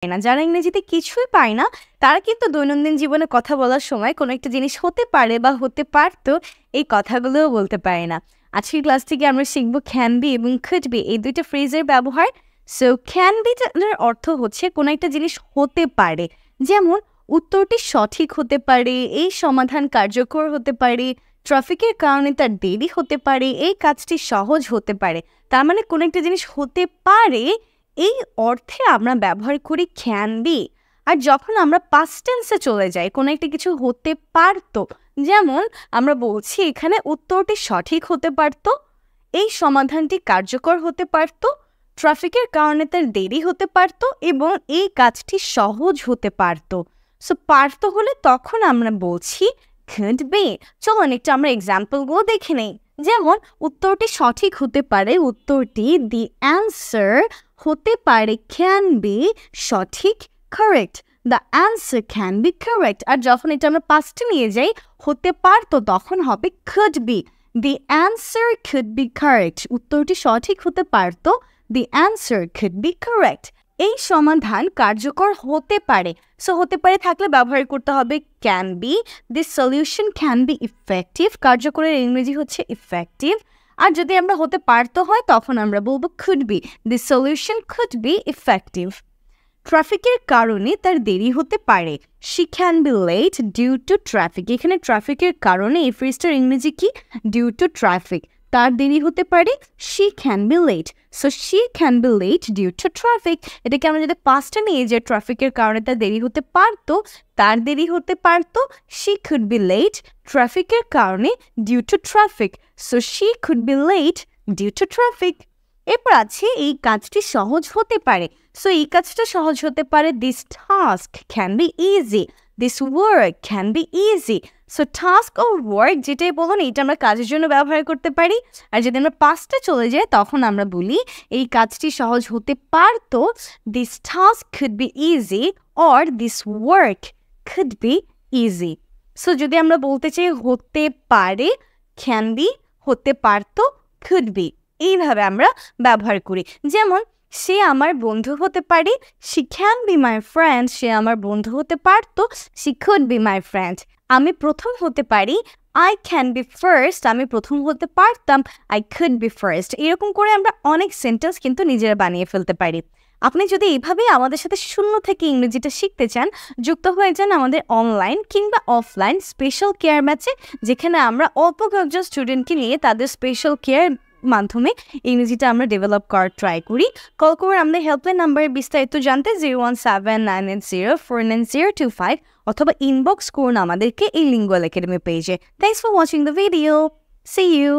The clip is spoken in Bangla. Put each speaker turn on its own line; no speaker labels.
না, যারা ইংরেজিতে কিছুই পায় না তারা কিন্তু দৈনন্দিন জীবনে কথা বলার সময় কোনো একটা জিনিস হতে পারে বা হতে পারতো এই কথাগুলোও বলতে পারে না। আজকের ক্লাস থেকে আমরা শিখব ক্যান বি এবং কুড বি এই দুইটা ফ্রেজের ব্যবহার। সো ক্যান বিটার অর্থ হচ্ছে কোনো একটা জিনিস হতে পারে, যেমন উত্তরটি সঠিক হতে পারে, এই সমাধান কার্যকর হতে পারে, ট্রাফিকের কারণে তার দেরি হতে পারে, এই কাজটি সহজ হতে পারে। তার মানে কোনো একটা জিনিস হতে পারে এই অর্থে আমরা ব্যবহার করি ক্যান বি। আর যখন আমরা পাস্ট টেন্সে চলে যাই, কোনো একটা কিছু হতে পারতো, যেমন আমরা বলছি এখানে উত্তরটি সঠিক হতে পারতো, এই সমাধানটি কার্যকর হতে পারতো, ট্রাফিকের কারণে তার দেরি হতে পারতো এবং এই কাজটি সহজ হতে পারতো। সো পারতো হলে তখন আমরা বলছি could be। চলুন একটু আমরা এক্সাম্পলগুলো দেখে নেই। যেমন উত্তরটি সঠিক হতে পারে, উত্তরটি দি অ্যান্সার হতে পারে ক্যান বি সঠিক, correct. The answer can be correct. আর যখন এটা আমরা পাস্টে নিয়ে যাই হতে পারতো তখন হবে could be। The answer could be correct। উত্তরটি সঠিক হতে পারতো, দি অ্যান্সার could be correct। এই সমাধান কার্যকর হতে পারে। সো হতে পারে থাকলে ব্যবহার করতে হবে can be. This solution can be effective. কার্যকরের ইংরেজি হচ্ছে ইফেক্টিভ। আর যদি আমরা হতে পারতো হয় তখন আমরা বলবো could be. This solution could be effective. ট্রাফিকের কারণে তার দেরি হতে পারে। She can be late due to traffic. এখানে ট্রাফিকের কারণে এই ফ্রেজটার ইংরেজি কি? Due to traffic. তার দেরি হতে পারে, she can be late. So she can be late due to traffic. এটাকে আমরা যদি পাস্টে নিয়ে যে ট্রাফিকের কারণে তার দেরি হতে পারতো, তার দেরি হতে পারতো, শি কুড বি লেট ট্রাফিকের কারণে due to traffic. So she could be late due to traffic. এরপর আছে এই কাজটি সহজ হতে পারে। সো এই কাজটা সহজ হতে পারে, this task can be easy, this work can be easy. So task ও ওয়ার্ক যেটাই বলুন এইটা আমরা কাজের জন্য ব্যবহার করতে পারি। আর যদি আমরা পাস্টে চলে যাই তখন আমরা বলি এই কাজটি সহজ হতে পারতো, this task could be easy or this work could be easy. So যদি আমরা বলতে চাই হতে পারে ক্যান বি, হতে পারতো কুড বি, এইভাবে আমরা ব্যবহার করি। যেমন সে আমার বন্ধু হতে পারে, she can be my friend. সে আমার বন্ধু হতে পারতো, she could be my friend. আমি প্রথম হতে পারি, আই ক্যান বি ফার্স্ট। আমি প্রথম হতে পারতাম, আই কুড বি ফার্স্ট। এরকম করে আমরা অনেক সেন্টেন্স কিন্তু নিজেরা বানিয়ে ফেলতে পারি। আপনি যদি এইভাবেই আমাদের সাথে শূন্য থেকে ইংরেজিটা শিখতে চান, যুক্ত হয়ে যান আমাদের অনলাইন কিংবা অফলাইন স্পেশাল কেয়ার ব্যাচে, যেখানে আমরা অল্প কয়েকজন স্টুডেন্টকে নিয়ে তাদের স্পেশাল কেয়ার মাধ্যমে ইংরেজিটা আমরা ডেভেলপ করার ট্রাই করি। কল করে আমাদের হেল্পলাইন নাম্বারে বিস্তারিত জানতে 01798049025 অথবা ইনবক্স করুন আমাদেরকে এই লিঙ্গুয়াল একাডেমি পেজে। Thanks for watching the video. See you.